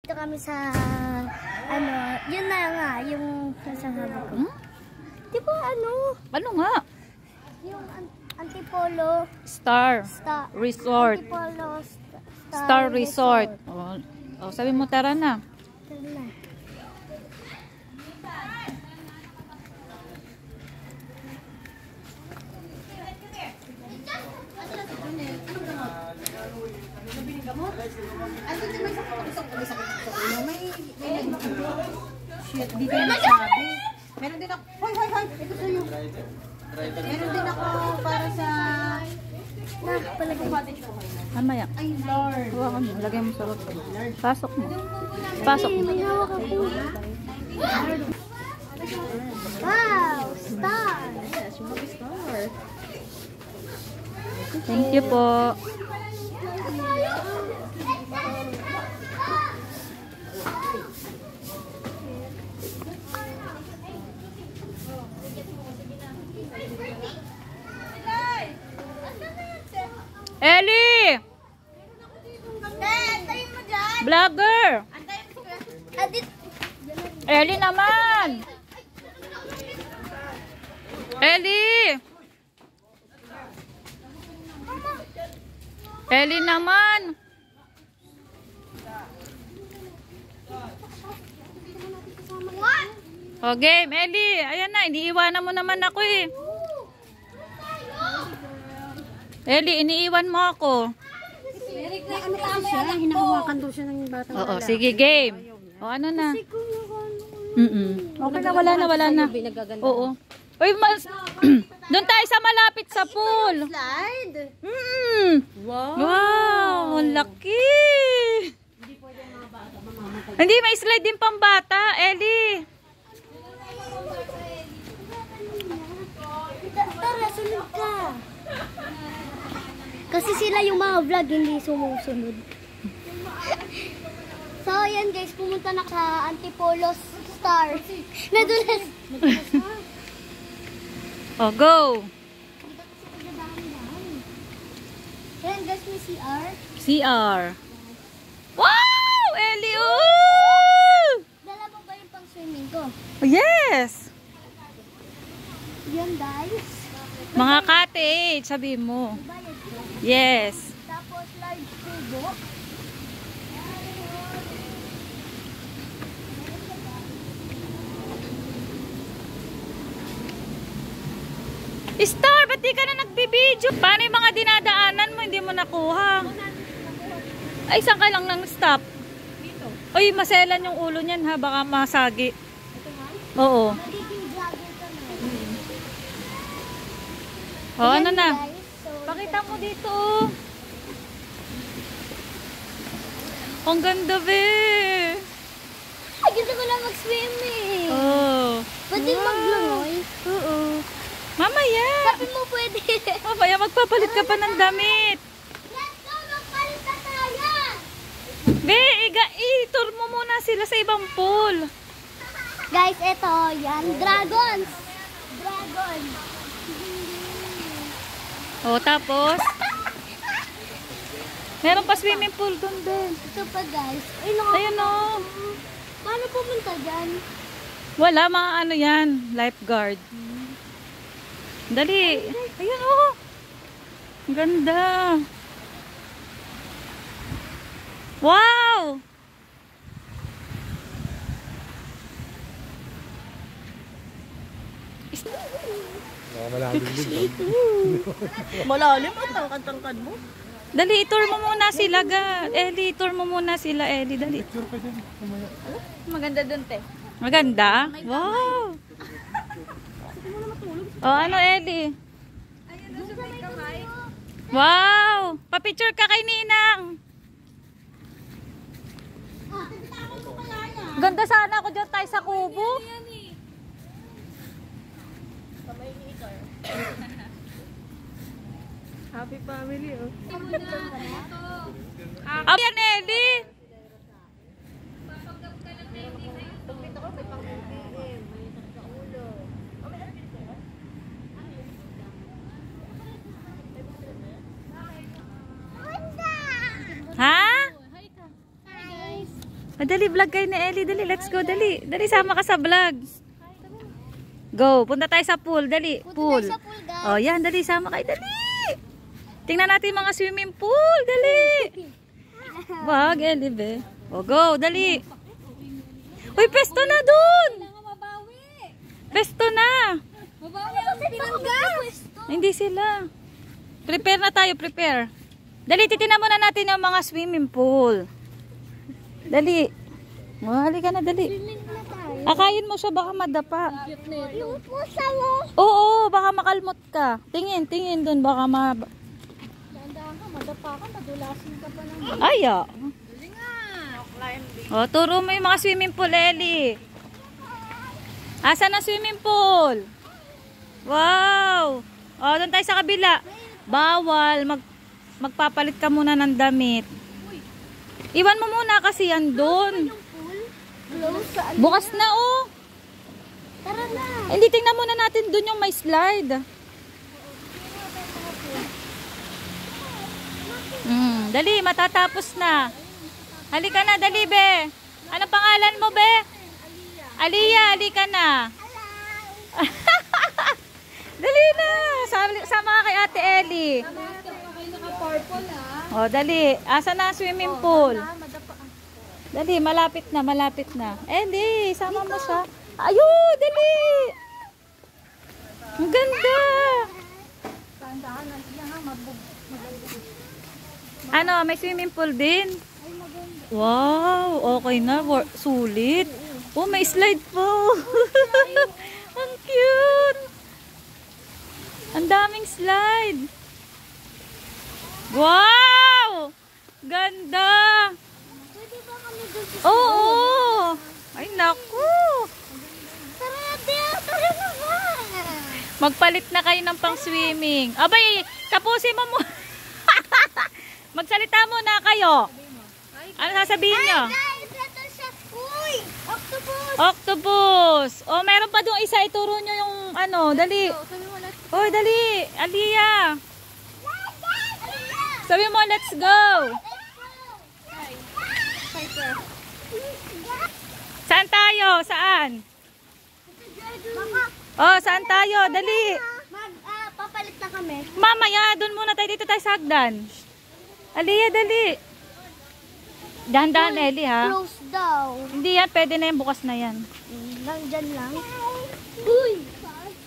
Dito kami sa, ano, yun na nga, yung sasabi ko. Di ba ano? Ano nga? Yung Antipolo Star Resort. Antipolo Star Resort. Oh, sabi mo tara na. Tara na. Shit, di kayo nagsabi. Meron din ako. Hoy! Ito sa'yo. Meron din ako para sa... Mamaya. Ay, Lord. Hawakan mo. Lagay mo sa rot. Pasok mo. Pasok mo. May hawak ako. Wow! Star! Thank you po. Ellie! Vlogger! Ellie naman! Ellie! Ellie naman! O game, Ellie! Ayan na, iniiwanan mo naman ako eh. Ellie, iniiwan mo ako. Ano kasi siya? Hinahawakan daw siya ng batang Oo, sige, game. O, ano na? Okay na, wala na. Oo. Uy, doon tayo sa malapit sa pool. Slide! Wow, ang laki. Hindi, may slide din pang bata, Ellie. Tara, sunod ka. Kasi sila yung mga vlog hindi sumusunod. So, ayan guys, pumunta na sa Antipolo Star. Nadulas. Oh, go. Ayan guys, may CR. CR. Wow, Ellie. Oh! Dala mo ba yung pang swimming ko? Yes. Yan guys. Mga cottage, sabi mo. Yes. Tapos large kubo. Star, ba't di ka na nagbibideo? Paano yung mga dinadaanan mo, hindi mo nakuha? Ay, saan ka lang nang stop? Dito. Uy, maselan yung ulo niyan ha, baka masagi. Ito nga? Oo. Magiging vlogger ka na. O, ano na? Guys, so, Pakita mo dito. Ang ganda, be. ay, gusto ko lang mag-swimming. Oh. Pwede maglangoy. Oo. Mamaya. Sabi mo pwede. Mamaya magpapalit ka pa ng damit. Let's go, magpalit na tayo. Be, i-tour mo muna sila sa ibang pool. Guys, eto, yan. Dragons. Dragon. O, tapos? Meron pa swimming pool doon din. Ito pa guys. Ay, Ayun o. paano pumunta dyan? Wala, mga ano yan. Lifeguard. Dali. Ayun o. Ganda. Wow! Malalim din. Malalim ang tangkad mo. Dali, tour mo muna sila, Ellie, tour mo muna sila, Ellie. Dali. Maganda dun, te. Maganda? Wow! O, ano, Ellie? Wow! Pa-picture ka kay Ninang. Ganda sana ako dyan tayo sa kubo. Happy family, oh. Ayan, Ellie. Ha? dali, vlog kayo ni Ellie. Dali, let's go, dali. Dali, sama ka sa vlog. Go, punta tayo sa pool. Dali, pool. Sa pool, guys. Oh, yan, dali, sama kayo. Dali. Tingnan natin mga swimming pool. Dali. Wag, Ellie, be. Oh, go, dali. Uy, pesto na dun. Pesto na. Hindi sila. Prepare na tayo, prepare. Dali, titignan muna natin yung mga swimming pool. Dali. Oh, halika na, dali. Akayin mo siya, baka madapa. Yung pusa mo. Oo, baka makalmot ka. Tingin, tingin dun, baka Dandahan ka, madapa ka, madulasin ka pa ng... Ay, oh, turo mo yung mga swimming pool, Ellie. Asan ang swimming pool? Wow! Oh, doon tayo sa kabila. Bawal. Magpapalit ka muna ng damit. Iwan mo muna kasi yan doon. Bukas na, oh. Tara na. Hindi, tingnan muna natin doon yung may slide. Dali, matatapos na. Halika na, dali, be. Ano pangalan mo, be? Aliyah, halika na. Dali na. Sama ka kay Ate Ellie. Oh, dali. Asa na ang swimming pool? Dali, malapit na, malapit na. Ellie, sama mo siya. Ayun, dali. Ang ganda. Ano, may swimming pool din? Wow, okay na. Sulit. Oh, may slide po. Ang cute. Ang daming slide. Wow! Ganda. Pwede ba kami gusto? Oo. Ay, naku. Tara na ba? Magpalit na kayo ng pang-swimming. Abay, tapusin mo mo. Magsalita muna kayo. Ano sasabihin nyo? Guys, ito siya. Uy! Octopus! Octopus. Oh, meron pa doon isa. Ituro nyo yung ano. Dali. Oh, dali. Aliyah. Sabi mo, let's go. Saan tayo? Saan? Oh, saan tayo? Dali. Papalit na kami. Mamaya, doon muna tayo. Dito tayo sa hagdan. Aliyah, dali. Dahan-dahan, Ellie, ha? Close daw. Hindi yan. Pwede na yan. Bukas na yan. Nandyan lang. Uy!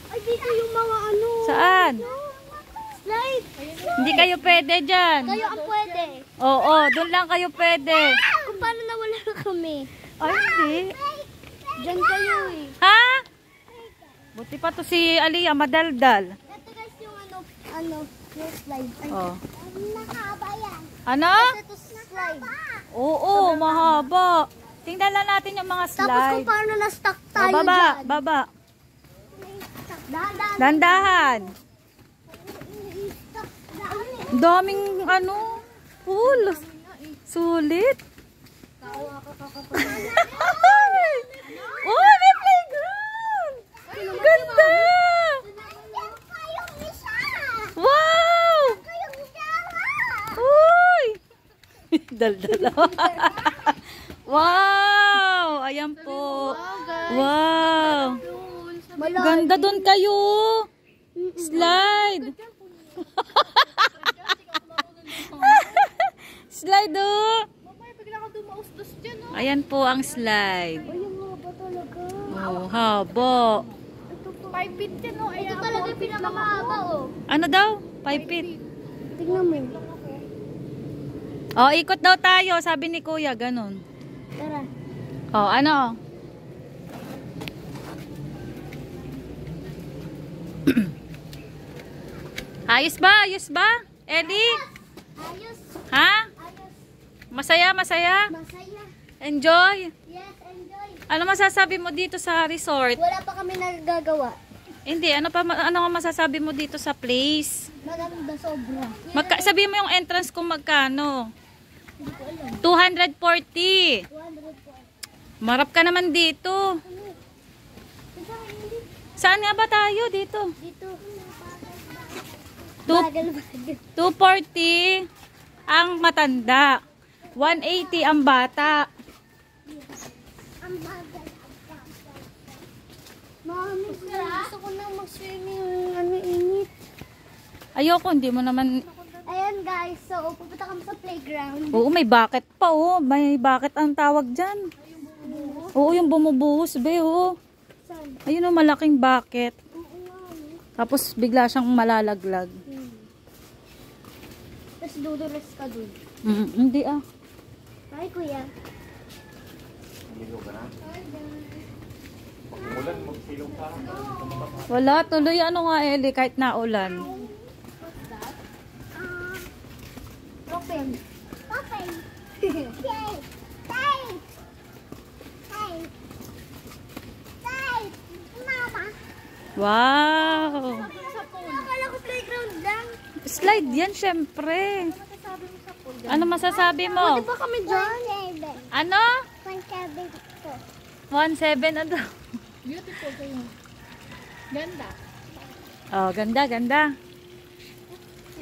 Ay, dito yung mga ano. Saan? Slide. Hindi kayo pwede dyan. Kayo ang pwede. Oo, doon lang kayo pwede. Kung paano nawala na kami. Ay, hindi. Diyan kayo eh. Ha? Buti pa to si Aliyah, madaldal. Ito guys yung yung slide. Ay, Oh. nakahaba yan. Ano? Ito slide. Oo, mahaba. Tingnan lang natin yung mga Tapos kung slide. paano na-stuck Oh, tayo baba, dyan. baba. Dahan-dahan. Dandahan. Ang daming ano, pool. Sulit. Oh, may playground. Ganda. Wow. Uy. Daldal. Wow. Ayan po. Wow. Ganda doon kayo. Slide. Slide oh. Ayan po ang slide. Oh, haba. 5 feet yan o. Ito talaga yung pinakamahaba o. Ano daw? 5 feet. Tingnan mo. Oh, ikot daw tayo, sabi ni Kuya, ganun. Tara. Oh, ano? Ayos ba? Ayos ba? Ellie? Ayos. Ha? Ayos. Masaya, masaya? Masaya. Enjoy? Yes, enjoy. Ano masasabi mo dito sa resort? Wala pa kami nagagawa. Hindi, ano nga masasabi mo dito sa place? Maganda sobra. Sabi mo yung entrance kung magkano? Hindi ko alam. 240. 200 Marap ka naman dito. Saan nga ba tayo dito? Dito. Two- Bagal, bagal. 240 ang matanda. 180 ang bata. Mami, gusto ko na mag-swimming. Ano, init. Ayoko, hindi mo naman... Ayan guys, so pupunta kami sa playground. Oo, may bucket pa, oh. May bucket ang tawag dyan. Oo, yung bumubuhos, be, oh. Saan? Ayun, oh, malaking bucket. Oo nga. Tapos bigla siyang malalaglag. Tapos dudulas ka dun. Hindi ah. Ay, kuya. Wala, tuloy ano nga, Ellie, kahit naulan. Open. Open. Yay! Tay! Tay! Tay! Mama! Wow! Akala ko playground lang. Slide yan, syempre. Ano masasabi mo? Di ba kami dyan? Ano? 1-7 1-7 ano? Beautiful kayo. Ganda. Oh, ganda, ganda.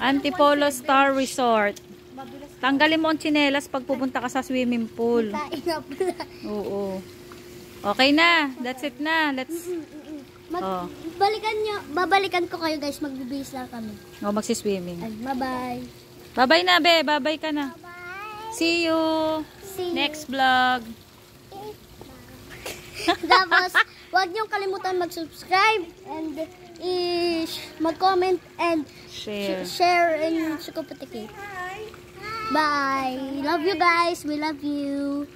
Antipolo Star Resort. Tanggalin mo ang tsinelas pag pupunta ka sa swimming pool. Tain na pala. Oo. Okay na. That's it na. Let's... Oh. Babalikan ko kayo guys. Magbibihis lang kami. Oh, magsiswimming. Ay, bye-bye. Bye-bye na, be. Bye-bye ka na. Bye. See you. See you. Next vlog. Tapos, huwag niyong kalimutan mag-subscribe and mag-comment and share and sukuputikit. Bye. Love you guys. We love you.